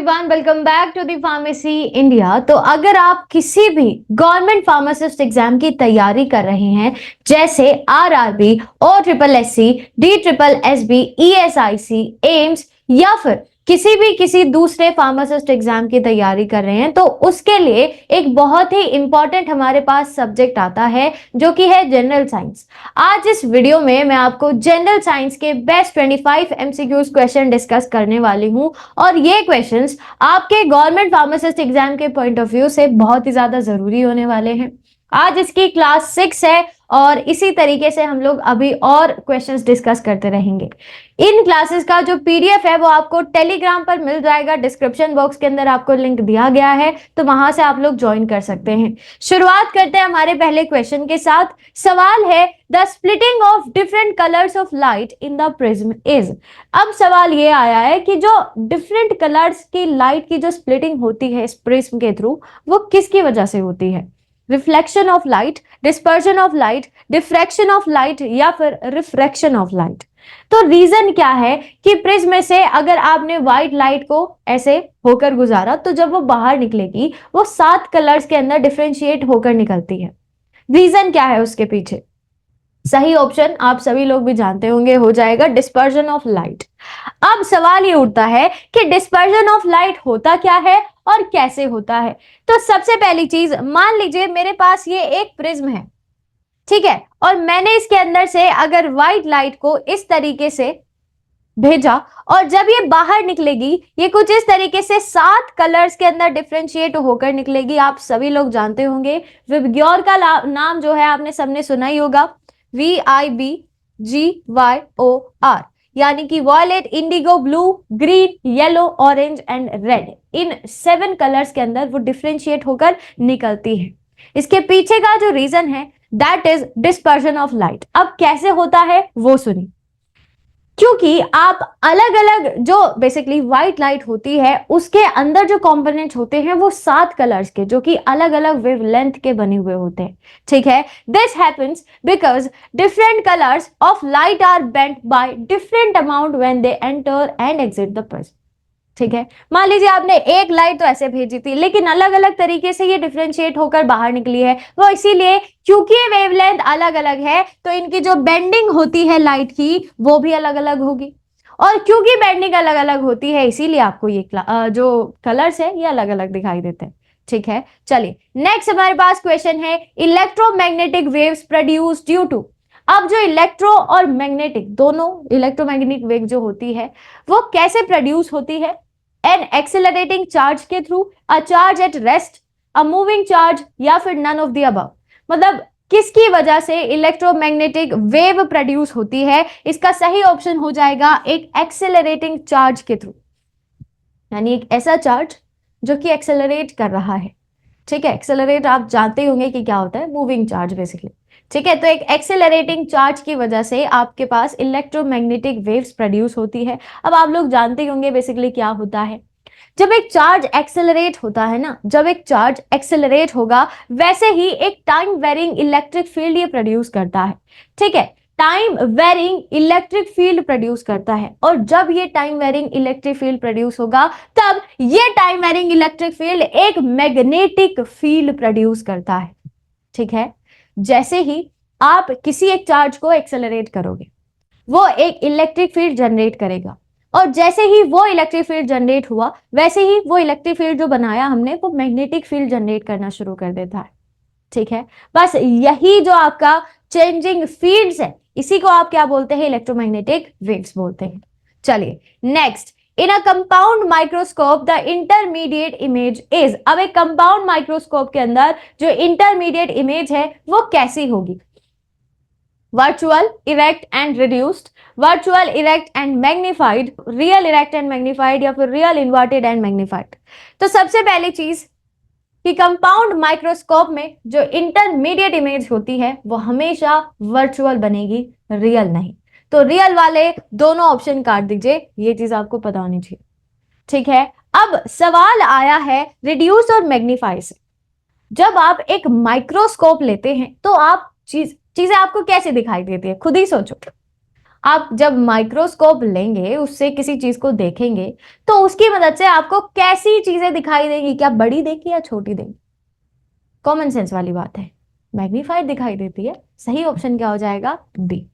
Everyone, welcome back to the pharmacy India. तो अगर आप किसी भी गवर्नमेंट फार्मासिस्ट एग्जाम की तैयारी कर रहे हैं, जैसे RRB, O triple S C, D triple S B, ESIC, AIIMS या फिर किसी दूसरे फार्मासिस्ट एग्जाम की तैयारी कर रहे हैं, तो उसके लिए एक बहुत ही इंपॉर्टेंट हमारे पास सब्जेक्ट आता है जो कि है जनरल साइंस। आज इस वीडियो में मैं आपको जनरल साइंस के बेस्ट 25 एमसीक्यूज क्वेश्चन डिस्कस करने वाली हूं और ये क्वेश्चंस आपके गवर्नमेंट फार्मासिस्ट एग्जाम के पॉइंट ऑफ व्यू से बहुत ही ज्यादा जरूरी होने वाले हैं। आज इसकी क्लास 6 है और इसी तरीके से हम लोग अभी और क्वेश्चंस डिस्कस करते रहेंगे। इन क्लासेस का जो पीडीएफ है वो आपको टेलीग्राम पर मिल जाएगा, डिस्क्रिप्शन बॉक्स के अंदर आपको लिंक दिया गया है, तो वहां से आप लोग ज्वाइन कर सकते हैं। शुरुआत करते हैं हमारे पहले क्वेश्चन के साथ। सवाल है, the splitting of different colours of light in the prism is. अब सवाल ये आया है कि जो डिफरेंट कलर्स की लाइट की जो स्प्लिटिंग होती है इस प्रिज्म के थ्रू, वो किसकी वजह से होती है? Reflection of light, dispersion of light, diffraction of light या फिर रिफ्रैक्शन ऑफ लाइट। तो रीजन क्या है कि प्रिज्म में से अगर आपने व्हाइट लाइट को ऐसे होकर गुजारा तो जब वो बाहर निकलेगी वो 7 कलर्स के अंदर डिफरेंशिएट होकर निकलती है। रीजन क्या है उसके पीछे? सही ऑप्शन आप सभी लोग भी जानते होंगे, हो जाएगा डिस्पर्जन ऑफ लाइट। अब सवाल ये उठता है कि डिस्पर्जन ऑफ लाइट होता क्या है और कैसे होता है। तो सबसे पहली चीज, मान लीजिए मेरे पास ये एक प्रिज्म है, ठीक है, और मैंने इसके अंदर से अगर व्हाइट लाइट को इस तरीके से भेजा और जब ये बाहर निकलेगी ये कुछ इस तरीके से 7 कलर्स के अंदर डिफरेंशिएट होकर निकलेगी। आप सभी लोग जानते होंगे, विबग्योर का नाम जो है आपने सबने सुना ही होगा, VIBGYOR, यानी कि violet, indigo, blue, green, yellow, orange and red. इन 7 कलर्स के अंदर वो डिफरेंशिएट होकर निकलती है। इसके पीछे का जो रीजन है that is dispersion of light. अब कैसे होता है वो सुनिए। क्योंकि आप अलग अलग जो बेसिकली व्हाइट लाइट होती है उसके अंदर जो कंपोनेंट्स होते हैं वो 7 कलर्स के, जो कि अलग अलग वेवलेंथ के बने हुए होते हैं, ठीक है। This happens because different colours of light are bent by different amount when they enter and exit the prism, ठीक है। मान लीजिए आपने एक लाइट तो ऐसे भेजी थी लेकिन अलग अलग तरीके से ये डिफरेंशिएट होकर बाहर निकली है, वो इसीलिए क्योंकि वेवलेंथ अलग अलग है तो इनकी जो बेंडिंग होती है लाइट की वो भी अलग अलग होगी, और क्योंकि बेंडिंग अलग अलग होती है इसीलिए आपको ये जो कलर्स है ये अलग अलग दिखाई देते हैं, ठीक है। चलिए नेक्स्ट हमारे पास क्वेश्चन है, electromagnetic waves produce due to. अब जो इलेक्ट्रो और मैग्नेटिक दोनों इलेक्ट्रोमैग्नेटिक वेव जो होती है वो कैसे प्रोड्यूस होती है? एन एक्सेलरेटिंग चार्ज के through, a charge at rest, a moving charge या फिर नन ऑफ द अबव। मतलब किसकी वजह से इलेक्ट्रोमैग्नेटिक वेव प्रोड्यूस होती है? इसका सही ऑप्शन हो जाएगा एक एक्सेलरेटिंग चार्ज के थ्रू, यानी एक ऐसा चार्ज जो कि एक्सेलरेट कर रहा है, ठीक है। एक्सेलरेट आप जानते होंगे कि क्या होता है, मूविंग चार्ज बेसिकली, ठीक है। तो एक एक्सेलरेटिंग चार्ज की वजह से आपके पास इलेक्ट्रोमैग्नेटिक वेव्स प्रोड्यूस होती है। अब आप लोग जानते होंगे बेसिकली क्या होता है, जब एक चार्ज एक्सेलरेट होता है ना, जब एक चार्ज एक्सेलरेट होगा वैसे ही एक टाइम वेरिंग इलेक्ट्रिक फील्ड ये प्रोड्यूस करता है, ठीक है। Time varying electric field produce करता है, और जब ये time varying electric field produce होगा तब ये टाइम वेरिंग इलेक्ट्रिक फील्ड एक मैग्नेटिक फील्ड प्रोड्यूस करता है, ठीक है। जैसे ही आप किसी एक चार्ज को एक्सेलरेट करोगे वो एक इलेक्ट्रिक फील्ड जनरेट करेगा, और जैसे ही वो इलेक्ट्रिक फील्ड जनरेट हुआ वैसे ही वो इलेक्ट्रिक फील्ड जो बनाया हमने वो मैग्नेटिक फील्ड जनरेट करना शुरू कर देता है, ठीक है। बस यही जो आपका चेंजिंग फील्ड्स है इसी को आप क्या बोलते हैं? इलेक्ट्रोमैग्नेटिक वेव्स बोलते हैं। चलिए next, in a compound microscope the intermediate image is. अब एक कंपाउंड माइक्रोस्कोप के अंदर जो इंटरमीडिएट इमेज है वो कैसी होगी? Virtual, erect and reduced, virtual, erect and magnified, real erect and magnified या फिर रियल इन्वर्टेड एंड मैग्नीफाइड। तो सबसे पहली चीज कि कंपाउंड माइक्रोस्कोप में जो इंटरमीडिएट इमेज होती है वो हमेशा वर्चुअल बनेगी, रियल नहीं। तो रियल वाले दोनों ऑप्शन काट दीजिए, ये चीज आपको पता होनी चाहिए, ठीक है। अब सवाल आया है रिड्यूस और मैग्नीफाई से। जब आप एक माइक्रोस्कोप लेते हैं तो आप चीजें आपको कैसे दिखाई देती है? खुद ही सोचो। आप जब माइक्रोस्कोप लेंगे, उससे किसी चीज को देखेंगे, तो उसकी मदद से आपको कैसी चीजें दिखाई देंगी? क्या बड़ी देगी या छोटी देगी? कॉमन सेंस वाली बात है, मैग्नीफाइड दिखाई देती है। सही ऑप्शन क्या हो जाएगा? B,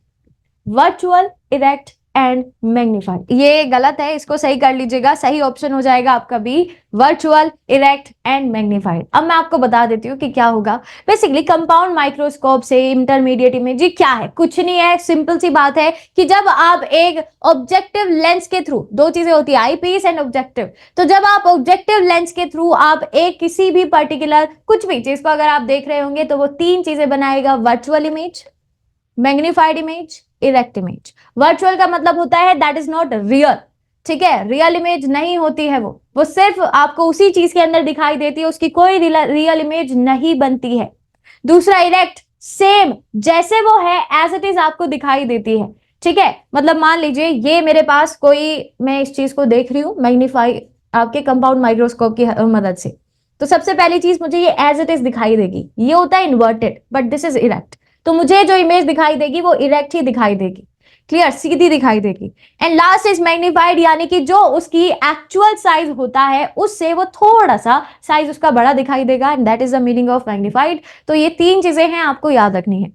virtual, erect and magnified. ये गलत है, इसको सही कर लीजिएगा। सही ऑप्शन हो जाएगा आपका B, virtual, erect and magnified. अब मैं आपको बता देती हूँ कि क्या होगा। बेसिकली कंपाउंड माइक्रोस्कोप से इंटरमीडिएट इमेजिंग क्या है? कुछ नहीं है, सिंपल सी बात है कि जब आप एक ऑब्जेक्टिव लेंस के थ्रू, दो चीजें होती है, आई पीस एंड ऑब्जेक्टिव, तो जब आप ऑब्जेक्टिव लेंस के थ्रू आप एक किसी भी पर्टिकुलर कुछ भी चीज को अगर आप देख रहे होंगे, तो वो तीन चीजें बनाएगा, virtual image, magnified image, erect image. Virtual का मतलब होता है दैट इज नॉट रियल, ठीक है, रियल इमेज नहीं होती है, वो सिर्फ आपको उसी चीज के अंदर दिखाई देती है, उसकी कोई रियल इमेज नहीं बनती है। दूसरा इरेक्ट, सेम जैसे वो है एज इट इज आपको दिखाई देती है, ठीक है। मतलब मान लीजिए ये मेरे पास कोई, मैं इस चीज को देख रही हूँ मैग्नीफाई आपके कंपाउंड माइक्रोस्कोप की मदद से, तो सबसे पहली चीज मुझे ये एज इट इज दिखाई देगी, ये होता है inverted, but this is erect. तो मुझे जो इमेज दिखाई देगी वो इरेक्ट ही दिखाई देगी, क्लियर, सीधी दिखाई देगी। एंड लास्ट इज मैग्नीफाइड, यानी कि जो उसकी एक्चुअल साइज होता है उससे वो थोड़ा सा साइज उसका बड़ा दिखाई देगा, and that is the meaning of magnified. तो ये तीन चीजें हैं, आपको याद रखनी है।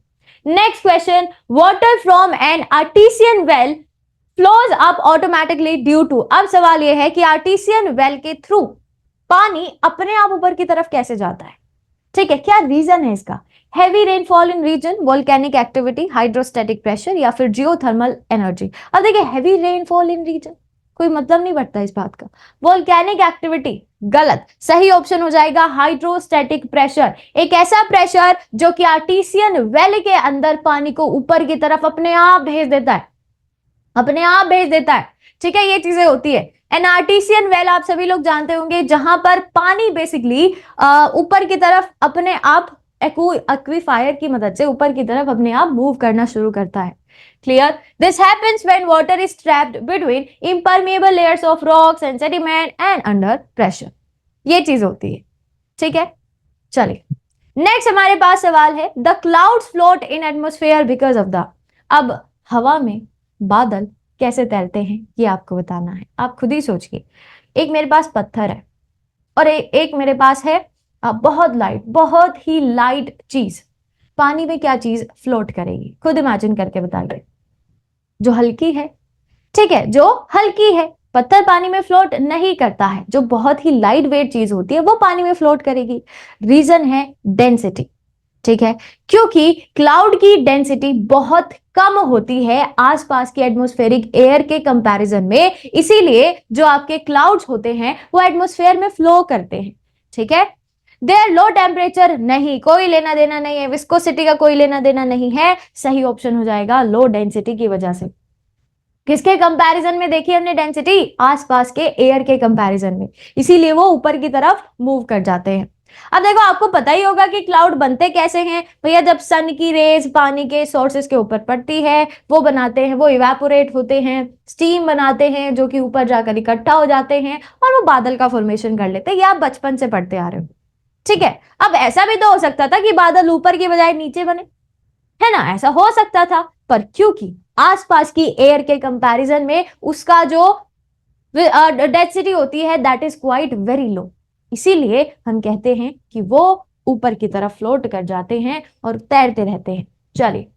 Next question, water from an artesian well flows up automatically due to. अब सवाल यह है कि आर्टिसियन वेल के थ्रू पानी अपने आप ऊपर की तरफ कैसे जाता है, ठीक है, क्या रीजन है इसका? Heavy rainfall in region, volcanic activity, hydrostatic pressure या फिर जियोथर्मल एनर्जी। अब देखिए हैवी रेनफॉल इन रीजन, कोई मतलब नहीं पड़ता इस बात का। वोल्केनिक एक्टिविटी, गलत। सही ऑप्शन हो जाएगा हाइड्रोस्टैटिक प्रेशर, एक ऐसा प्रेशर जो कि आर्टिसियन वेल के अंदर पानी को ऊपर की तरफ अपने आप भेज देता है, अपने आप भेज देता है, ठीक है, ये चीजें होती है। एन आर्टिसियन वेल आप सभी लोग जानते होंगे, जहां पर पानी बेसिकली ऊपर की तरफ अपने आप एक्वीफायर की मदद से ऊपर की तरफ अपने आप मूव करना शुरू करता है, clear. This happens when water is trapped between impermeable layers of rocks and sediment and under pressure, ये चीज होती है, ठीक है। चलिए नेक्स्ट हमारे पास सवाल है, the clouds float in atmosphere because of the. अब हवा में बादल कैसे तैरते हैं ये आपको बताना है, आप खुद ही सोचिए। एक मेरे पास पत्थर है और एक मेरे पास है बहुत ही लाइट चीज, पानी में क्या चीज फ्लोट करेगी? खुद इमेजिन करके बताइए। जो हल्की है, ठीक है, जो हल्की है। पत्थर पानी में फ्लोट नहीं करता है, जो बहुत ही लाइट वेट चीज होती है वो पानी में फ्लोट करेगी। रीजन है डेंसिटी, ठीक है, क्योंकि क्लाउड की डेंसिटी बहुत कम होती है आसपास के एटमॉस्फेरिक एयर के कंपैरिजन में, इसीलिए जो आपके क्लाउड्स होते हैं वो एटमॉस्फेयर में फ्लो करते हैं, ठीक है। देयर लो टेम्परेचर, नहीं, कोई लेना देना नहीं है, विस्कोसिटी का कोई लेना देना नहीं है। सही ऑप्शन हो जाएगा लो डेंसिटी की वजह से। किसके कंपैरिजन में देखी हमने डेंसिटी? आसपास के एयर के कंपैरिजन में, इसीलिए वो ऊपर की तरफ मूव कर जाते हैं। अब देखो आपको पता ही होगा कि क्लाउड बनते कैसे हैं भैया, जब सन की रेज पानी के सोर्सेस के ऊपर पड़ती है वो बनाते हैं, वो इवेपोरेट होते हैं, स्टीम बनाते हैं जो कि ऊपर जाकर इकट्ठा हो जाते हैं और वो बादल का फॉर्मेशन कर लेते हैं। ये आप बचपन से पढ़ते आ रहे हो, ठीक है। अब ऐसा भी तो हो सकता था कि बादल ऊपर की बजाय नीचे बने, है ना, ऐसा हो सकता था, पर क्योंकि आसपास की एयर के कंपैरिजन में उसका जो डेंसिटी होती है that is quite very low, इसीलिए हम कहते हैं कि वो ऊपर की तरफ फ्लोट कर जाते हैं और तैरते रहते हैं। चलिए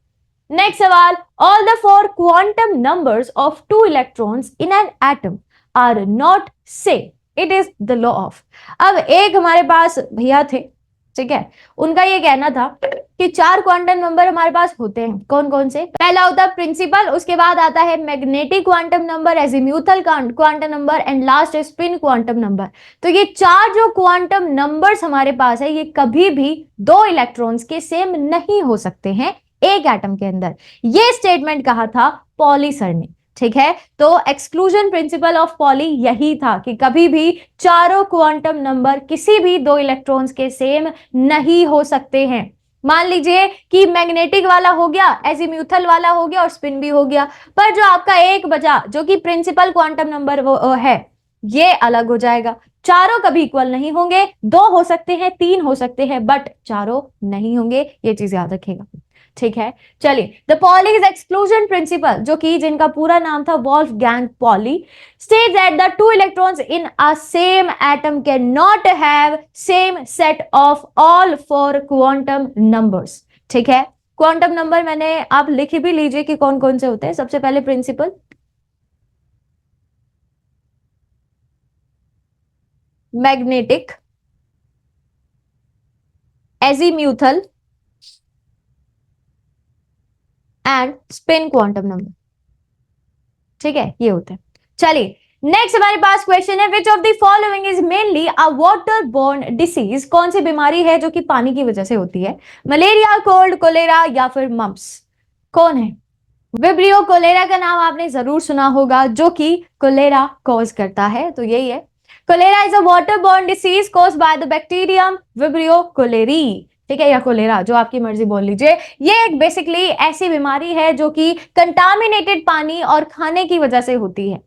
नेक्स्ट सवाल, all the four quantum numbers of two electrons in an atom are not same, it is the law of. अब एक हमारे पास भैया थे, ठीक है, उनका ये कहना था कि चार क्वांटम नंबर हमारे पास होते हैं। कौन कौन से? पहला होता है प्रिंसिपल, उसके बाद आता है magnetic quantum number, azimuthal quantum number and last है स्पिन क्वांटम नंबर। तो ये चार जो क्वांटम नंबर्स हमारे पास है ये कभी भी दो इलेक्ट्रॉन्स के सेम नहीं हो सकते हैं एक एटम के अंदर। ये स्टेटमेंट कहा था पॉली सर ने, ठीक है। तो एक्सक्लूजन प्रिंसिपल ऑफ पॉली यही था कि कभी भी चारों क्वांटम नंबर किसी भी दो इलेक्ट्रॉन्स के सेम नहीं हो सकते हैं। मान लीजिए कि मैग्नेटिक वाला हो गया, एजीम्यूथल वाला हो गया और स्पिन भी हो गया, पर जो आपका एक बचा जो कि प्रिंसिपल क्वांटम नंबर वो है ये अलग हो जाएगा। चारों कभी इक्वल नहीं होंगे, दो हो सकते हैं, तीन हो सकते हैं, बट चारों नहीं होंगे, ये चीज याद रखिएगा। ठीक है, चलिए, द पॉलीज एक्सक्लूजन प्रिंसिपल, जो कि जिनका पूरा नाम था वॉल्फगैंग poly, states that the two electrons in a same atom cannot have same set of all four quantum numbers. ठीक है, क्वांटम नंबर मैंने आप लिख भी लीजिए कि कौन कौन से होते हैं। सबसे पहले principal magnetic, azimuthal and spin quantum number. ठीक है, ये होते हैं। चलिए, नेक्स्ट हमारे पास क्वेश्चन है, which of the following is mainly a waterborne disease, कौन सी बीमारी है जो कि पानी की वजह से होती है? मलेरिया, कोल्ड, कोलेरा या फिर मम्प्स? कौन है? विब्रियो कोलेरा का नाम आपने जरूर सुना होगा, जो कि कोलेरा कॉज करता है, तो यही है। Cholera is a waterborne disease caused by the bacterium Vibrio cholerae. ठीक है, या कोलेरा, जो आपकी मर्जी बोल लीजिए। ये एक बेसिकली ऐसी बीमारी है जो कि कंटामिनेटेड पानी और खाने की वजह से होती है।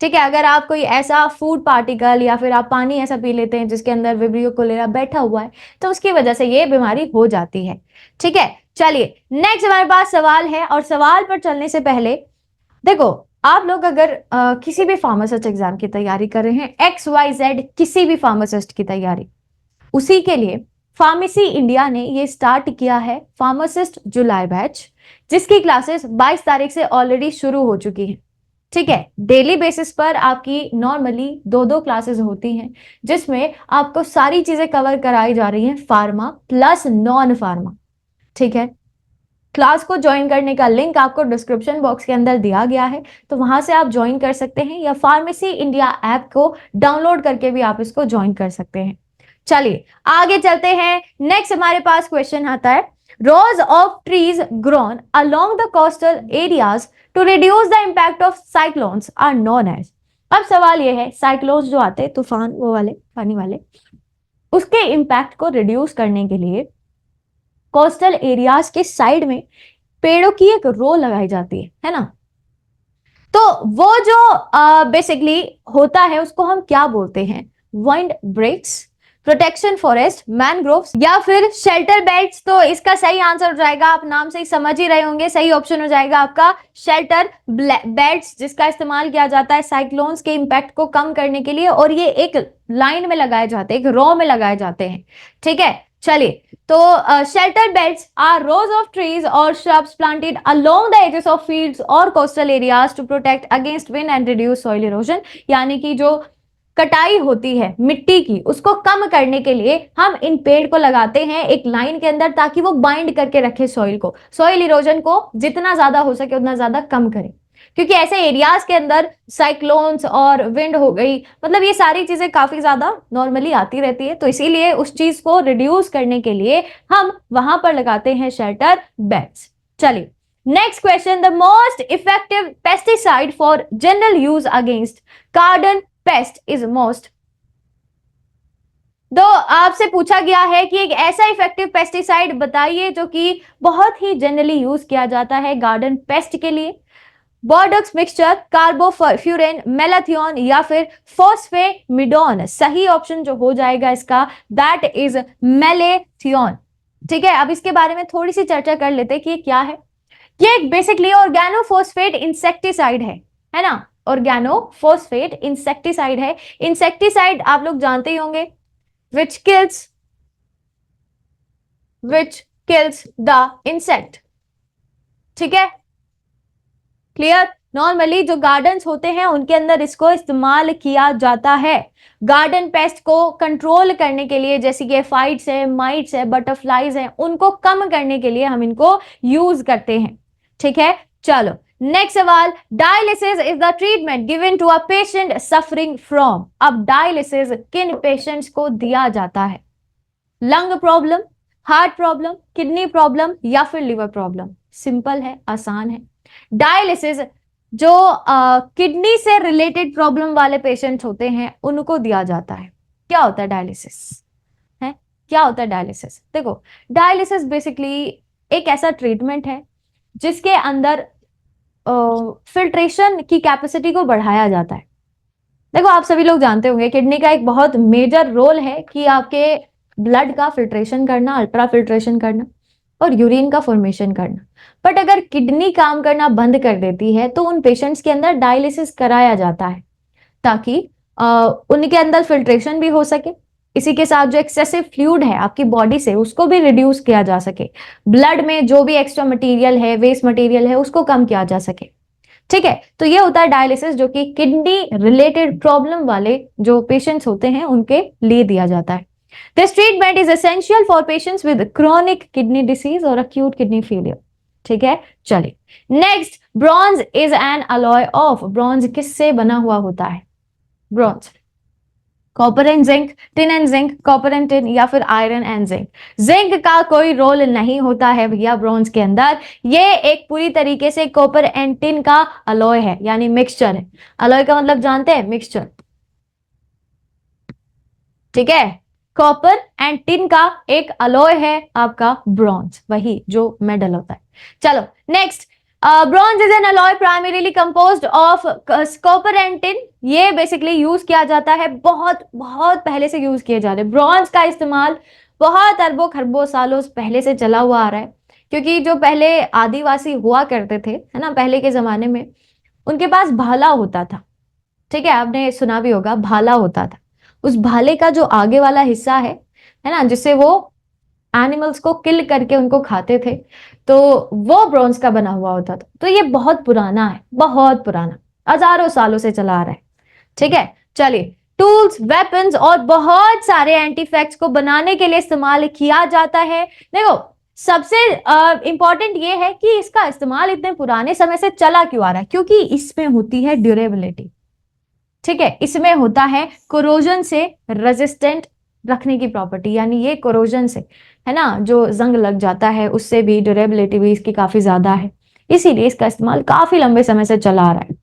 ठीक है, अगर आप कोई ऐसा फूड पार्टिकल या फिर आप पानी ऐसा पी लेते हैं जिसके अंदर विब्रियो कोलेरा बैठा हुआ है, तो उसकी वजह से ये बीमारी हो जाती है। ठीक है, चलिए, नेक्स्ट हमारे पास सवाल है, और सवाल पर चलने से पहले देखो, आप लोग अगर किसी भी फार्मासिस्ट एग्जाम की तैयारी कर रहे हैं, XYZ किसी भी फार्मासिस्ट की तैयारी, उसी के लिए फार्मेसी इंडिया ने ये स्टार्ट किया है फार्मासिस्ट जुलाई बैच, जिसकी क्लासेस 22 तारीख से ऑलरेडी शुरू हो चुकी हैं। ठीक है, डेली बेसिस पर आपकी नॉर्मली 2-2 क्लासेस होती हैं, जिसमें आपको सारी चीजें कवर कराई जा रही हैं, फार्मा प्लस नॉन फार्मा। ठीक है, क्लास को ज्वाइन करने का लिंक आपको डिस्क्रिप्शन बॉक्स के अंदर दिया गया है, तो वहां से आप ज्वाइन कर सकते हैं, या फार्मेसी इंडिया ऐप को डाउनलोड करके भी आप इसको ज्वाइन कर सकते हैं। चलिए, आगे चलते हैं। नेक्स्ट हमारे पास क्वेश्चन आता है, rows of trees grown along the coastal areas to reduce the impact of cyclones are known as। अब सवाल यह है, साइक्लोन्स जो आते हैं, तूफान, वो वाले पानी वाले, उसके इम्पैक्ट को रिड्यूस करने के लिए कोस्टल एरियाज के साइड में पेड़ों की एक रो लगाई जाती है ना? तो वो जो बेसिकली होता है, उसको हम क्या बोलते हैं? Wind breaks, protection forest, mangroves या फिर शेल्टर बेल्ट्स। तो इसका सही आंसर हो जाएगा, आप नाम से ही समझ ही रहे होंगे, सही ऑप्शन हो जाएगा आपका शेल्टर बेल्ट्स, जिसका इस्तेमाल किया जाता है साइक्लोन्स के इंपैक्ट को कम करने के लिए, और ये एक लाइन में लगाए जाते हैं, एक रो में लगाए जाते हैं। ठीक है, चलिए, तो shelter belts are rows of trees और shrubs planted along the edges of fields और coastal areas to protect against wind and reduce soil erosion। यानी कि जो कटाई होती है मिट्टी की, उसको कम करने के लिए हम इन पेड़ को लगाते हैं एक लाइन के अंदर, ताकि वो बाइंड करके रखे सॉइल को, सॉइल इरोजन को जितना ज्यादा हो सके उतना ज्यादा कम करे। क्योंकि ऐसे एरियाज के अंदर साइक्लोन्स और विंड हो गई, मतलब ये सारी चीजें काफी ज्यादा नॉर्मली आती रहती है, तो इसीलिए उस चीज को रिड्यूस करने के लिए हम वहां पर लगाते हैं शेल्टर बेड्स। चलिए, next question, the most effective pesticide for general use against garden paste is most. तो आपसे पूछा गया है कि एक ऐसा इफेक्टिव पेस्टिसाइड बताइए जो कि बहुत ही जनरली यूज किया जाता है गार्डन पेस्ट के लिए। बॉर्डक्स मिक्सचर, कार्बोफ्यूरेन, मेलाथियोन या फिर फॉस्फेमिडोन। सही ऑप्शन जो हो जाएगा इसका, दैट इज मेलेथियोन। ठीक है, अब इसके बारे में थोड़ी सी चर्चा कर लेते हैं कि ये क्या है। ये एक बेसिकली ऑर्गेनोफॉस्फेट इंसेक्टिसाइड है ना? ऑर्गेनोफॉस्फेट इंसेक्टिसाइड है। इंसेक्टिसाइड आप लोग जानते ही होंगे, which kills the insect। ठीक है, क्लियर? नॉर्मली जो गार्डन्स होते हैं उनके अंदर इसको इस्तेमाल किया जाता है गार्डन पेस्ट को कंट्रोल करने के लिए, जैसे कि फाइट्स है, माइट्स है, बटरफ्लाइज है, उनको कम करने के लिए हम इनको यूज करते हैं। ठीक है, चलो नेक्स्ट सवाल, dialysis is the treatment given to a patient suffering from. अब डायलिसिस किन पेशेंट्स को दिया जाता है? Lung problem, heart problem, kidney problem या फिर लिवर प्रॉब्लम? सिंपल है, आसान है। डायलिसिस जो किडनी से रिलेटेड प्रॉब्लम वाले पेशेंट्स होते हैं उनको दिया जाता है। क्या होता है डायलिसिस? है क्या होता है डायलिसिस? देखो, डायलिसिस बेसिकली एक ऐसा ट्रीटमेंट है जिसके अंदर फिल्ट्रेशन की कैपेसिटी को बढ़ाया जाता है। देखो, आप सभी लोग जानते होंगे किडनी का एक बहुत मेजर रोल है कि आपके ब्लड का फिल्ट्रेशन करना, अल्ट्रा फिल्ट्रेशन करना। और यूरिन का फॉर्मेशन करना। बट अगर किडनी काम करना बंद कर देती है तो उन पेशेंट्स के अंदर डायलिसिस कराया जाता है ताकि उनके अंदर फिल्ट्रेशन भी हो सके, इसी के साथ जो एक्सेसिव फ्लूइड है आपकी बॉडी से उसको भी रिड्यूस किया जा सके, ब्लड में जो भी एक्स्ट्रा मटेरियल है, वेस्ट मटेरियल है, उसको कम किया जा सके। ठीक है, तो ये होता है डायलिसिस, जो कि किडनी रिलेटेड प्रॉब्लम वाले जो पेशेंट्स होते हैं उनके लिए दिया जाता है। This treatment is essential for patients with chronic kidney disease और अक्यूट किडनी फेलियर। ठीक है, चलिए next, bronze is an alloy of. Bronze किससे बना हुआ होता है? Bronze copper and zinc, tin and zinc, copper and tin, या फिर आयरन एंड जिंक। जिंक का कोई रोल नहीं होता है भैया ब्रॉन्ज के अंदर। ये एक पूरी तरीके से कॉपर एंड टिन का अलॉय है, यानी मिक्सचर है। अलॉय का मतलब जानते हैं? मिक्सचर। ठीक है, कॉपर एंड टिन का एक अलॉय है आपका ब्रॉन्ज, वही जो मेडल होता है। चलो next, bronze is an alloy primarily composed of copper and tin. ये बेसिकली यूज किया जाता है, बहुत बहुत पहले से यूज किए जा रहे हैं। ब्रॉन्ज का इस्तेमाल बहुत अरबों खरबों सालों पहले से चला हुआ आ रहा है, क्योंकि जो पहले आदिवासी हुआ करते थे, है ना, पहले के जमाने में उनके पास भाला होता था। ठीक है, आपने सुना भी होगा, भाला होता था। उस भाले का जो आगे वाला हिस्सा है ना, जिससे वो एनिमल्स को किल करके उनको खाते थे, तो वो ब्रॉन्ज का बना हुआ होता था। तो ये बहुत पुराना है, बहुत पुराना, हजारों सालों से चला आ रहा है। ठीक है, चलिए, टूल्स, वेपन्स और बहुत सारे एंटीफैक्ट्स को बनाने के लिए इस्तेमाल किया जाता है। देखो, सबसे इंपॉर्टेंट ये है कि इसका इस्तेमाल इतने पुराने समय से चला क्यों आ रहा है, क्योंकि इसमें होती है ड्यूरेबिलिटी। ठीक है, इसमें होता है कोरोजन से रेजिस्टेंट रखने की प्रॉपर्टी, यानी ये कोरोजन से, है ना, जो जंग लग जाता है उससे भी ड्यूरेबिलिटी भी इसकी काफी ज्यादा है, इसीलिए इसका इस्तेमाल काफी लंबे समय से चला आ रहा है।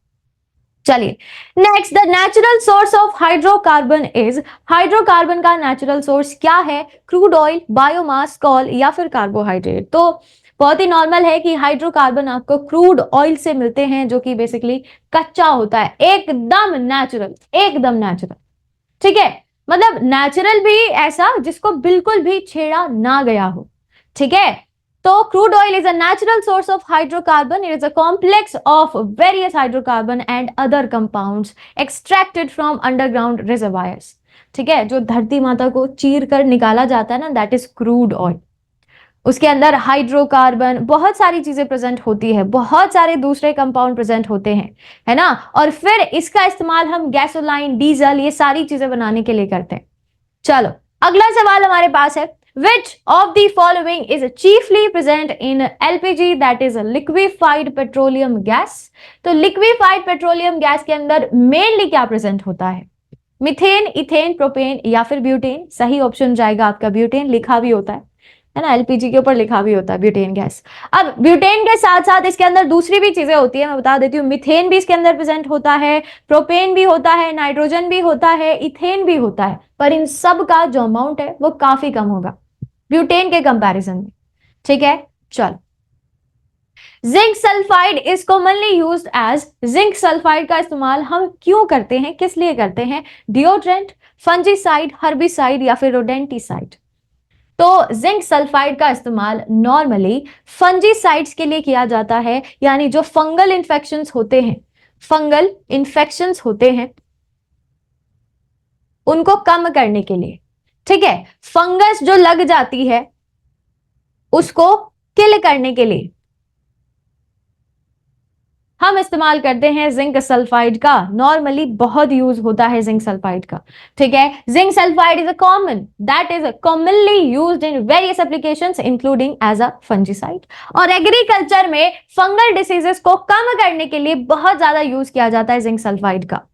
चलिए next, the natural source of hydrocarbon is. Hydrocarbon का नेचुरल सोर्स क्या है? क्रूड ऑयल, बायोमास, कॉल या फिर कार्बोहाइड्रेट। तो बहुत ही नॉर्मल है कि हाइड्रोकार्बन आपको क्रूड ऑयल से मिलते हैं, जो कि बेसिकली कच्चा होता है, एकदम नेचुरल, एकदम नेचुरल। ठीक है, मतलब नेचुरल भी ऐसा जिसको बिल्कुल भी छेड़ा ना गया हो। ठीक है, तो crude oil is a natural source of hydrocarbon. It is a complex of various hydrocarbon and other compounds extracted from underground reservoirs. ठीक है, जो धरती माता को चीर कर निकाला जाता है ना, दैट इज क्रूड ऑयल। उसके अंदर हाइड्रोकार्बन, बहुत सारी चीजें प्रेजेंट होती है, बहुत सारे दूसरे कंपाउंड प्रेजेंट होते हैं, है ना, और फिर इसका इस्तेमाल हम गैसोलाइन, डीजल, ये सारी चीजें बनाने के लिए करते हैं। चलो अगला सवाल हमारे पास है, which of the following is chiefly present in LPG, that is a liquefied petroleum gas। तो liquefied petroleum gas के अंदर मेनली क्या प्रेजेंट होता है? मिथेन, इथेन, प्रोपेन या फिर ब्यूटेन। सही ऑप्शन जाएगा आपका ब्यूटेन, लिखा भी होता है ना, एलपीजी के ऊपर लिखा भी होता है ब्यूटेन गैस। अब ब्यूटेन के साथ साथ इसके अंदर दूसरी भी चीजें होती है, मैं बता देती हूँ। मिथेन भी इसके अंदर प्रेजेंट होता है, प्रोपेन भी होता है, नाइट्रोजन भी होता है, इथेन भी होता है, पर इन सब का जो अमाउंट है वो काफी कम होगा ब्यूटेन के कंपैरिजन में। ठीक है, चल, zinc sulphide is commonly used as. Zinc sulphide का इस्तेमाल हम क्यों करते हैं, किस लिए करते हैं? डिओड्रेंट, फंजीसाइड, हर्बिसाइड या फिर रोडेंटिसाइड। तो जिंक सल्फाइड का इस्तेमाल नॉर्मली फंजीसाइड्स के लिए किया जाता है, यानी जो फंगल इन्फेक्शंस होते हैं, फंगल इन्फेक्शंस होते हैं उनको कम करने के लिए। ठीक है, फंगस जो लग जाती है उसको किल करने के लिए हम इस्तेमाल करते हैं जिंक सल्फाइड का। नॉर्मली बहुत यूज होता है जिंक सल्फाइड का। ठीक है, zinc sulphide is a common, that is commonly used in various applications including as a fungicide. और एग्रीकल्चर में फंगल डिसीजेस को कम करने के लिए बहुत ज्यादा यूज किया जाता है जिंक सल्फाइड का।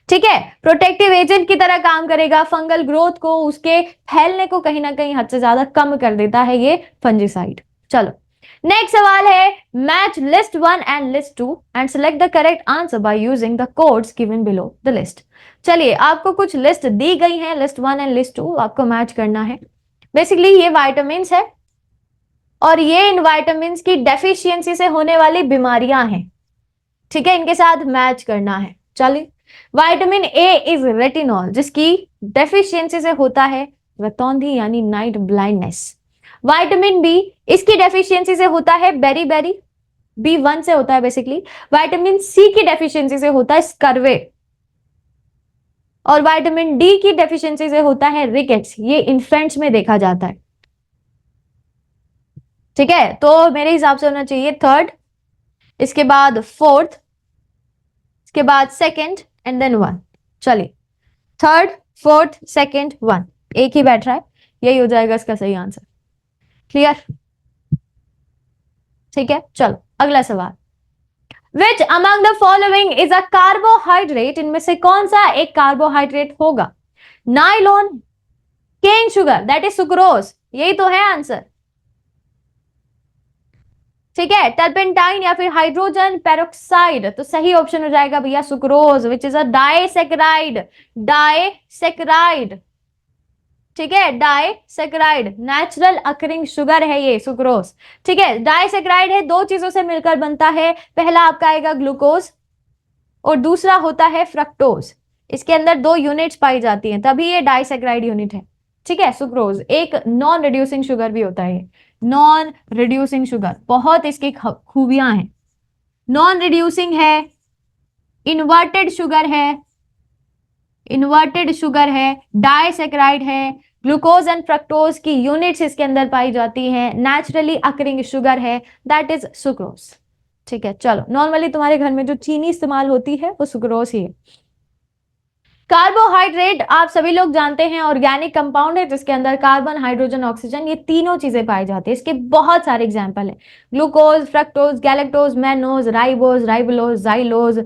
ठीक है, प्रोटेक्टिव एजेंट की तरह काम करेगा, फंगल ग्रोथ को, उसके फैलने को कहीं ना कहीं हद से ज्यादा कम कर देता है ये फंजीसाइड। चलो नेक्स्ट सवाल है, match list 1 and list 2 and select the correct answer by using the codes given below the list. चलिए, आपको कुछ लिस्ट दी गई है, लिस्ट 1 एंड लिस्ट 2, आपको मैच करना है। बेसिकली ये वाइटामिन है और ये इन वाइटामिन की डेफिशिएंसी से होने वाली बीमारियां हैं। ठीक है, इनके साथ मैच करना है। चलिए, विटामिन ए इज रेटिनॉल, जिसकी डेफिशिएंसी से होता है रतौंधी यानी नाइट ब्लाइंडनेस। विटामिन बी, इसकी डेफिशिएंसी से होता है बेरी बेरी, B1 से होता है बेसिकली। विटामिन सी की डेफिशिएंसी से होता है स्कर्वे, और विटामिन डी की डेफिशिएंसी से होता है रिकेट्स। ये इन्फेंट्स में देखा जाता है, ठीक है। तो मेरे हिसाब से होना चाहिए थर्ड, इसके बाद फोर्थ, इसके बाद सेकंड एंड देन वन। चलिए, थर्ड, फोर्थ, सेकंड, वन, एक ही बैठ रहा है, यही हो जाएगा इसका सही आंसर। क्लियर? ठीक है, चलो अगला सवाल। Which among the following is a carbohydrate? इनमें से कौन सा एक कार्बोहाइड्रेट होगा? Nylon, cane sugar, that is sucrose, यही तो है आंसर, ठीक है। टर्पेंटाइन या फिर हाइड्रोजन पेरोक्साइड, तो सही ऑप्शन हो जाएगा भैया sucrose, which is a disaccharide, disaccharide, ठीक है, डाइसेक्राइड, नेचुरल अकरिंग शुगर है ये सुक्रोज, ठीक है। डाइसेक्राइड है, दो चीजों से मिलकर बनता है, पहला आपका आएगा ग्लूकोज और दूसरा होता है फ्रक्टोज। इसके अंदर दो यूनिट्स पाई जाती हैं, तभी ये डाइसेक्राइड यूनिट है, ठीक है। सुक्रोज एक नॉन रिड्यूसिंग शुगर भी होता है, नॉन रिड्यूसिंग शुगर, बहुत इसकी खूबियां हैं। नॉन रिड्यूसिंग है, इन्वर्टेड शुगर है, इन्वर्टेड शुगर है, डाइसेक्राइड है, ग्लूकोज एंड फ्रक्टोज की यूनिट्स इसके अंदर पाई जाती हैं, नेचुरली अकरिंग शुगर है, दैट इज सुक्रोज, ठीक है। चलो, नॉर्मली तुम्हारे घर में जो चीनी इस्तेमाल होती है वो सुक्रोज ही है। कार्बोहाइड्रेट आप सभी लोग जानते हैं ऑर्गेनिक कंपाउंड है जिसके अंदर कार्बन, हाइड्रोजन, ऑक्सीजन, ये तीनों चीजें पाई जाती है। इसके बहुत सारे एग्जांपल हैं, glucose, fructose, galactose, mannose, ribose, राइबोलोज, xylose,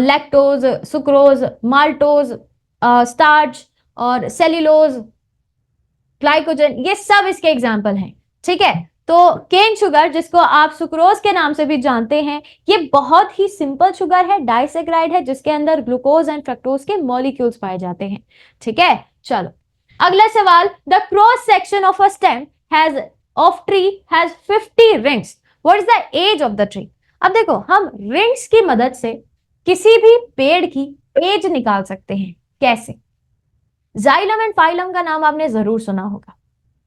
lactose, sucrose, maltose, starch और सेल्यूलोज, ग्लाइकोजन, ये सब इसके एग्जाम्पल हैं, ठीक है। तो केन शुगर, जिसको आप सुक्रोज के नाम से भी जानते हैं, ये बहुत ही सिंपल शुगर है, डाइसेक्राइड है, जिसके अंदर ग्लूकोज एंड फ्रक्टोज के मॉलिक्यूल्स पाए जाते हैं, ठीक है। चलो अगला सवाल, the cross section of a stem has of tree has 50 rings, what is the age of the tree? अब देखो, हम रिंग्स की मदद से किसी भी पेड़ की एज निकाल सकते हैं, कैसे? जाइलम एंड फाइलम का नाम आपने जरूर सुना होगा,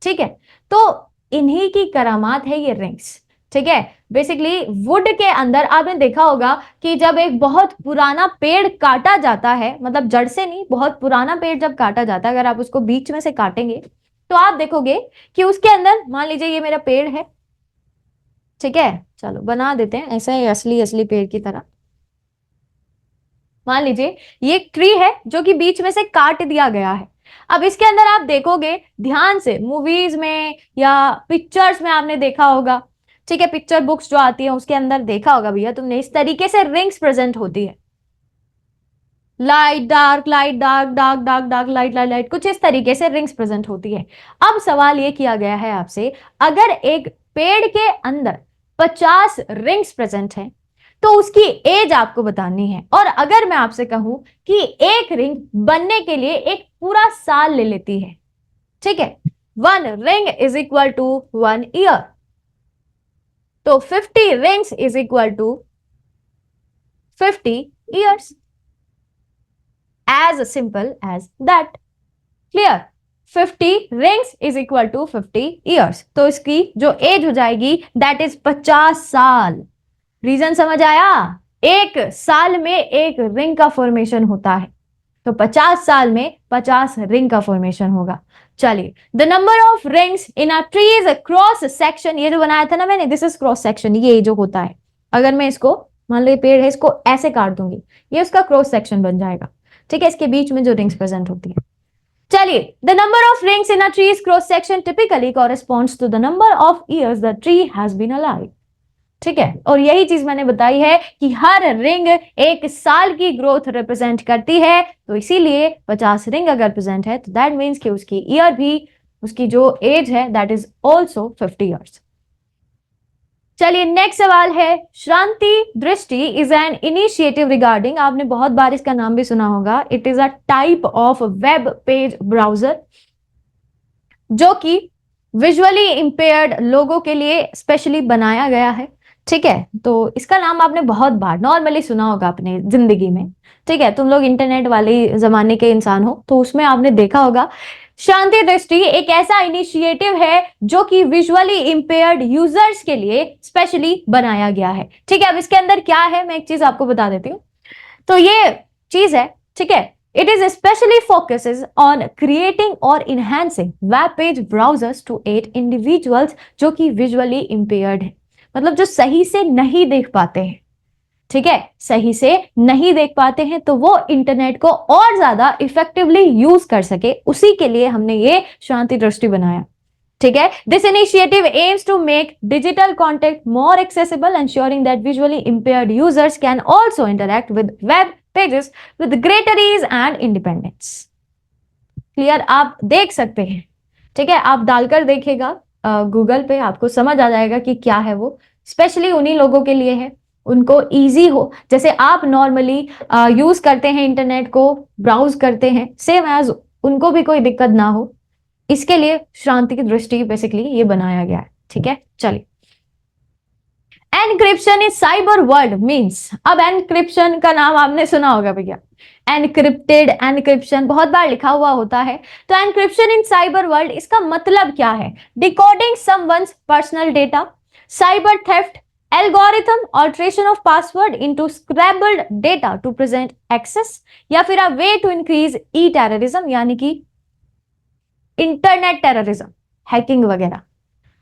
ठीक है। तो इन्हीं की करामात है ये रिंग्स, ठीक है। बेसिकली वुड के अंदर आपने देखा होगा कि जब एक बहुत पुराना पेड़ काटा जाता है, मतलब जड़ से नहीं, बहुत पुराना पेड़ जब काटा जाता है, अगर आप उसको बीच में से काटेंगे तो आप देखोगे कि उसके अंदर, मान लीजिए ये मेरा पेड़ है, ठीक है, चलो बना देते हैं ऐसा ही असली असली पेड़ की तरह। मान लीजिए ये एक ट्री है जो कि बीच में से काट दिया गया है। अब इसके अंदर आप देखोगे ध्यान से, मूवीज में या पिक्चर्स में आपने देखा होगा, ठीक है, पिक्चर बुक्स जो आती है उसके अंदर देखा होगा भैया तुमने, इस तरीके से रिंग्स प्रेजेंट होती है, light dark, light dark, dark dark, dark light, light light, कुछ इस तरीके से रिंग्स प्रेजेंट होती है। अब सवाल ये किया गया है आपसे, अगर एक पेड़ के अंदर 50 रिंग्स प्रेजेंट हैं तो उसकी एज आपको बतानी है। और अगर मैं आपसे कहूं कि एक रिंग बनने के लिए एक पूरा साल ले लेती है, ठीक है, 1 ring is equal to 1 year, तो 50 rings is equal to 50 years, as simple as that. Clear? 50 rings is equal to 50 years, तो इसकी जो एज हो जाएगी दैट इज 50 साल। रीजन समझ आया? एक साल में एक रिंग का फॉर्मेशन होता है, तो 50 साल में 50 रिंग का फॉर्मेशन होगा। चलिए, the number of rings in a tree is cross section, ये जो बनाया था ना मैंने, दिस इज क्रॉस सेक्शन, ये जो होता है, अगर मैं इसको, मान लो ये पेड़ है, इसको ऐसे काट दूंगी, ये उसका क्रॉस सेक्शन बन जाएगा, ठीक है, इसके बीच में जो रिंग्स प्रेजेंट होती है। चलिए, the number of rings in a tree's cross section typically corresponds to the number of years the tree has been alive, ठीक है। और यही चीज मैंने बताई है कि हर रिंग एक साल की ग्रोथ रिप्रेजेंट करती है, तो इसीलिए 50 रिंग अगर प्रेजेंट है तो दैट मीन्स कि उसकी ईयर भी, उसकी जो एज है दैट इज ऑल्सो 50 ईयर्स। चलिए, नेक्स्ट सवाल है, शांति दृष्टि इज एन इनिशिएटिव रिगार्डिंग, आपने बहुत बार इसका नाम भी सुना होगा, it is a type of web page browser जो कि विजुअली इंपेयर्ड लोगों के लिए स्पेशली बनाया गया है, ठीक है। तो इसका नाम आपने बहुत बार नॉर्मली सुना होगा अपने जिंदगी में, ठीक है, तुम लोग इंटरनेट वाले जमाने के इंसान हो तो उसमें आपने देखा होगा शांति दृष्टि एक ऐसा इनिशिएटिव है जो कि विजुअली इंपेयर्ड यूजर्स के लिए स्पेशली बनाया गया है। ठीक है, अब इसके अंदर क्या है मैं एक चीज आपको बता देती हूँ। तो ये चीज है, ठीक है, it is specially focuses on creating और enhancing web page browsers to aid individuals जो कि विजुअली इंपेयर्ड है, मतलब जो सही से नहीं देख पाते हैं। ठीक है, सही से नहीं देख पाते हैं तो वो इंटरनेट को और ज्यादा इफेक्टिवली यूज कर सके, उसी के लिए हमने ये शांति दृष्टि बनाया। ठीक है, this initiative aims to make digital content more accessible, ensuring that visually impaired users can also interact with web pages with greater ease and independence. Clear, आप देख सकते हैं। ठीक है, आप डालकर देखिएगा गूगल पे, आपको समझ आ जाएगा कि क्या है वो। स्पेशली उन्हीं लोगों के लिए है, उनको इजी हो, जैसे आप नॉर्मली यूज करते हैं इंटरनेट को, ब्राउज करते हैं, सेम एज उनको भी कोई दिक्कत ना हो, इसके लिए शांति की दृष्टि बेसिकली ये बनाया गया है। ठीक है, चलिए। Encryption is cyber world means, अब एनक्रिप्शन का नाम आपने सुना होगा भैया, एनक्रिप्टेड, एनक्रिप्शन बहुत बार लिखा हुआ होता है। तो एनक्रिप्शन इन साइबर वर्ल्ड, इसका मतलब क्या है? Decoding someone's personal data, cyber theft, algorithm, alteration of password into scrambled data to present access, या फिर a way to increase e terrorism, यानी कि इंटरनेट टेररिज्म, हैकिंग वगैरह।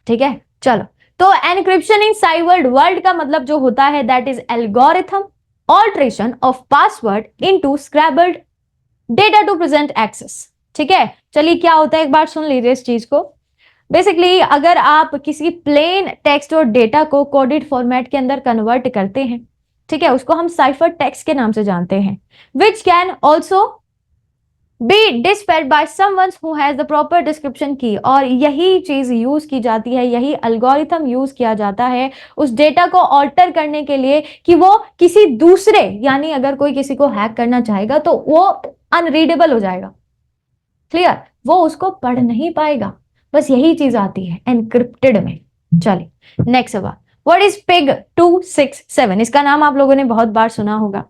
ठीक है, चलो। तो एनक्रिप्शन इन साइबर वर्ल्ड का मतलब जो होता है that is algorithm alteration of password into scrambled data to present access. ठीक है, चलिए क्या होता है एक बार सुन लीजिए इस चीज को। बेसिकली अगर आप किसी प्लेन टेक्स्ट और डेटा को कोडेड फॉर्मेट के अंदर कन्वर्ट करते हैं, ठीक है, उसको हम साइफर टेक्स्ट के नाम से जानते हैं, which can also be dispelled by someone who has the proper description key, और यही चीज यूज की जाती है, यही अल्गोरिथम यूज किया जाता है उस डेटा को ऑल्टर करने के लिए कि वो किसी दूसरे, यानी अगर कोई किसी को हैक करना चाहेगा तो वो अनरीडेबल हो जाएगा। क्लियर, वो उसको पढ़ नहीं पाएगा, बस यही चीज आती है एनक्रिप्टेड में। चलिए नेक्स्ट सवाल, व्हाट इज पिग 267? इसका नाम आप लोगों ने बहुत बार सुना होगा।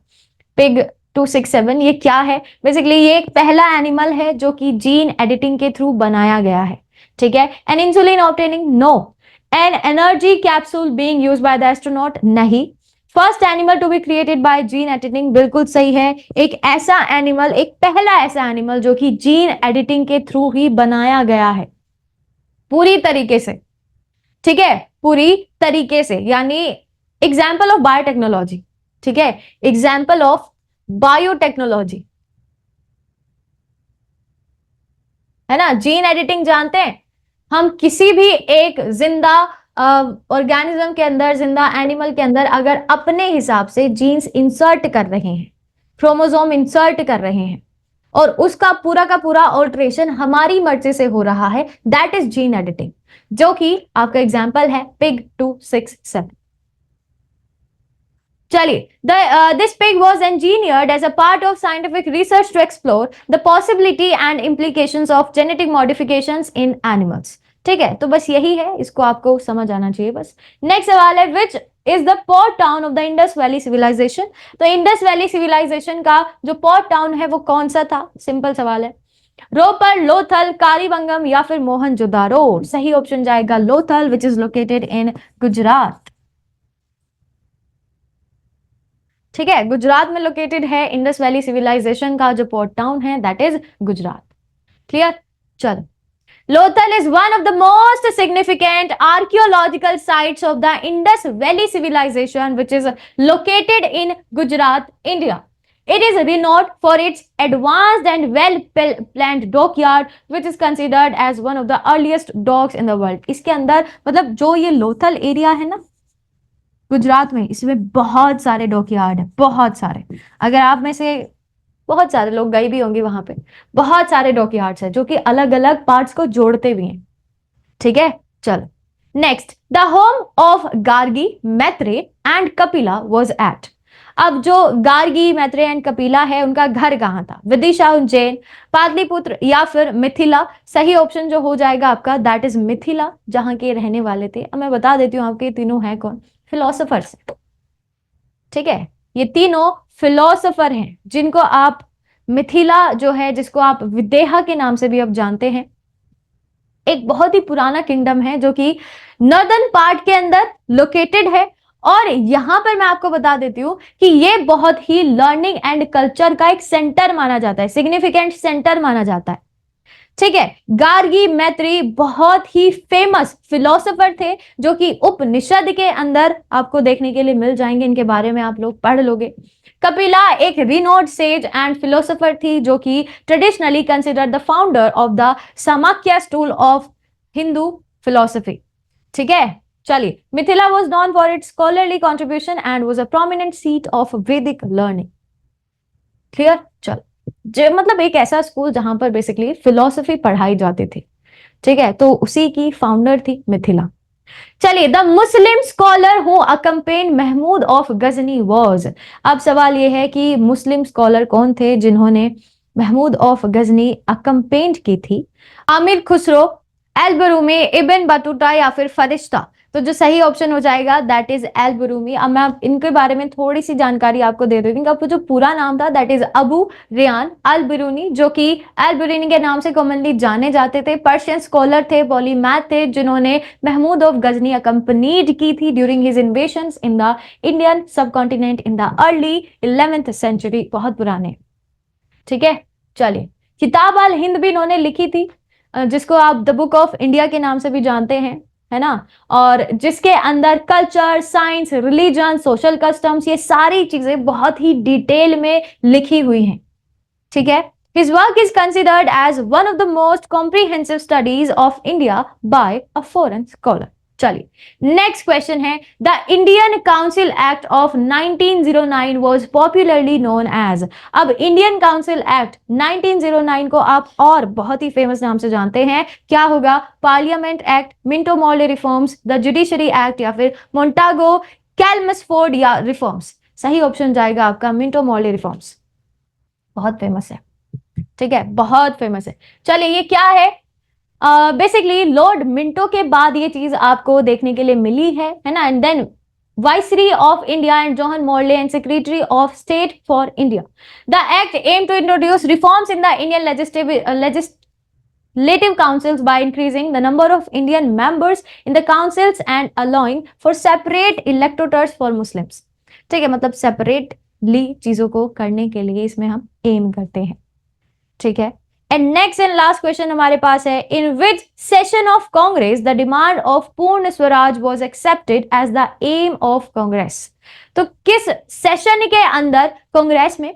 पिग 267 ये क्या है? बेसिकली ये एक पहला एनिमल है जो कि जीन एडिटिंग के थ्रू बनाया गया है। ठीक है, an insulin obtaining, no. An energy capsule being used by the astronaut, नहीं। First animal to be created by gene editing, बिल्कुल सही है। एक ऐसा एनिमल, एक पहला ऐसा एनिमल जो कि जीन एडिटिंग के थ्रू ही बनाया गया है पूरी तरीके से। ठीक है, पूरी तरीके से, यानी एग्जाम्पल ऑफ बायोटेक्नोलॉजी। ठीक है, एग्जाम्पल ऑफ बायोटेक्नोलॉजी है ना। जीन एडिटिंग जानते हैं, हम किसी भी एक जिंदा ऑर्गेनिज्म के अंदर, जिंदा एनिमल के अंदर अगर अपने हिसाब से जीन्स इंसर्ट कर रहे हैं, क्रोमोसोम इंसर्ट कर रहे हैं और उसका पूरा का पूरा ऑल्ट्रेशन हमारी मर्जी से हो रहा है, दैट इज जीन एडिटिंग, जो कि आपका एग्जाम्पल है पिग 267। चलिए, this pig was engineered as a part of scientific research to explore the possibility and implications of genetic modifications in animals. ठीक है, तो बस यही है, इसको आपको समझ आना चाहिए बस। नेक्स्ट सवाल है, which is the port town of the Indus valley civilization? तो इंडस वैली सिविलाइजेशन का जो पोर्ट टाउन है वो कौन सा था? सिंपल सवाल है। रोपर, लोथल, कालीबंगम या फिर मोहनजोदारो? सही ऑप्शन जाएगा Lothal, which is located in Gujarat. ठीक है, गुजरात में लोकेटेड है इंडस वैली सिविलाइजेशन का जो पोर्ट टाउन है, दैट इज गुजरात। क्लियर, चलो। Lothal is one of the most significant archaeological sites of the Indus Valley civilization, which is located in Gujarat, India. It is renowned for its advanced and well-planned dockyard, which is considered as one of the earliest docks in the world. इसके अंदर मतलब जो ये Lothal area है ना गुजरात में, इसमें बहुत सारे डॉकयार्ड है, बहुत सारे। अगर आप में से बहुत सारे लोग गए भी होंगे वहां पे, बहुत सारे डॉकयार्ड्स है जो कि अलग अलग पार्ट्स को जोड़ते भी हैं। ठीक है, चलो next, the home of Gargi, Maitreya and Kapila was at. अब जो गार्गी, मैत्रेय एंड कपिला है उनका घर कहाँ था? विदिशा, उज्जैन, पाटलिपुत्र या फिर मिथिला? सही ऑप्शन जो हो जाएगा आपका दैट इज मिथिला, जहां के रहने वाले थे। अब मैं बता देती हूँ आपके तीनों हैं कौन, फिलोसोफर्स। ठीक है, ये तीनों फिलोसोफर हैं जिनको आप मिथिला जो है, जिसको आप विदेहा के नाम से भी अब जानते हैं, एक बहुत ही पुराना किंगडम है जो कि नॉर्दर्न पार्ट के अंदर लोकेटेड है। और यहां पर मैं आपको बता देती हूं कि ये बहुत ही लर्निंग एंड कल्चर का एक सेंटर माना जाता है, सिग्निफिकेंट सेंटर माना जाता है। ठीक है, गार्गी मैत्री बहुत ही फेमस फिलोसोफर थे जो कि उपनिषद के अंदर आपको देखने के लिए मिल जाएंगे, इनके बारे में आप लोग पढ़ लोगे। कपिला एक रिनोड सेज एंड फिलोसोफर थी जो कि traditionally consider the founder of the Samkhya school of Hindu philosophy. ठीक है, चलिए, Mithila was known for its scholarly contribution and was a prominent seat of Vedic learning. Clear? चलो, जो मतलब एक ऐसा स्कूल जहां पर बेसिकली फिलोसफी पढ़ाई जाती थी। ठीक है, तो उसी की फाउंडर थी मिथिला। चलिए, the Muslim scholar who accompanied Mahmud of Ghazni was. अब सवाल यह है कि मुस्लिम स्कॉलर कौन थे जिन्होंने महमूद ऑफ गजनी अकम्पेंड की थी? Amir Khusrau, Al Biruni, Ibn Battuta या फिर फरिश्ता? तो जो सही ऑप्शन हो जाएगा दैट इज एल बरूमी। अब मैं इनके बारे में थोड़ी सी जानकारी आपको दे देती हूँ। आपको जो पूरा नाम था दैट इज अबू रियान अल बिरूनी, जो कि एल बिरूनी के नाम से कॉमनली जाने जाते थे। पर्शियन स्कॉलर थे, पॉलीमैथ थे, जिन्होंने महमूद ऑफ गजनी अकम्पनीड की थी during his invasions in the Indian subcontinent in the early 11th century, बहुत पुराने। ठीक है, चलिए, किताब अल हिंद भी इन्होंने लिखी थी, जिसको आप द बुक ऑफ इंडिया के नाम से भी जानते हैं, है ना, और जिसके अंदर culture, science, religion, social customs, ये सारी चीजें बहुत ही डिटेल में लिखी हुई हैं। ठीक है, his work is considered as one of the most comprehensive studies of India by a foreign scholar. चलिए, नेक्स्ट क्वेश्चन है, the Indian council act of 1909 was popularly known as. अब इंडियन काउंसिल एक्ट 1909 को आप और बहुत ही famous नाम से जानते हैं, क्या होगा? Parliament act, Minto Morley reforms, the judiciary act या फिर मोंटागो कैल्मसफोर्ड या रिफॉर्म्स? सही ऑप्शन जाएगा आपका मिंटो मॉर्ले रिफॉर्म्स, बहुत फेमस है। ठीक है, बहुत फेमस है। चलिए, ये क्या है? बेसिकली लॉर्ड मिंटो के बाद ये चीज आपको देखने के लिए मिली है ना। And then viceroy of India and John Morley and secretary of state for India. The act aim to introduce reforms in the Indian legislative councils by increasing the number of Indian members in the councils and allowing for separate electors for Muslims। ठीक है, मतलब separately चीजों को करने के लिए इसमें हम एम करते हैं। ठीक है, and next and last question हमारे पास है, in which session of Congress the demand of Purna Swaraj was accepted as the aim of Congress. तो किस सेशन के अंदर कांग्रेस में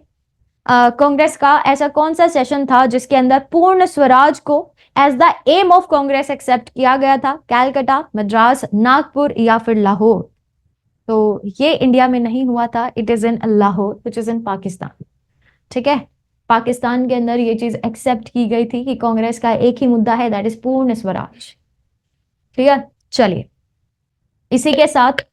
कांग्रेस का ऐसा कौन सा सेशन था जिसके अंदर पूर्ण स्वराज को as the aim of Congress accept किया गया था? कैलकाटा, मद्रास, नागपुर या फिर लाहौर? तो ये इंडिया में नहीं हुआ था, it is in Lahore which is in Pakistan. ठीक है, पाकिस्तान के अंदर ये चीज एक्सेप्ट की गई थी कि कांग्रेस का एक ही मुद्दा है, दैट इज पूर्ण स्वराज। क्लियर? चलिए, इसी के साथ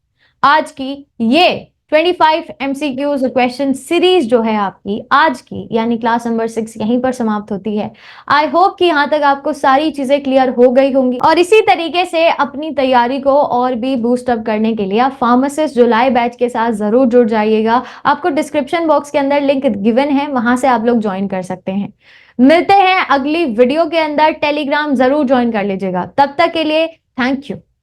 आज की ये 25 MCQs क्वेश्चन सीरीज जो है आपकी आज की, यानी क्लास नंबर 6 यहीं पर समाप्त होती है। आई होप कि यहां तक आपको सारी चीजें क्लियर हो गई होंगी, और इसी तरीके से अपनी तैयारी को और भी बूस्ट अप करने के लिए आप फार्मासिस्ट जुलाई बैच के साथ जरूर जुड़ जाइएगा। आपको डिस्क्रिप्शन बॉक्स के अंदर लिंक गिवन है, वहां से आप लोग ज्वाइन कर सकते हैं। मिलते हैं अगली वीडियो के अंदर, टेलीग्राम जरूर ज्वाइन कर लीजिएगा। तब तक के लिए थैंक यू।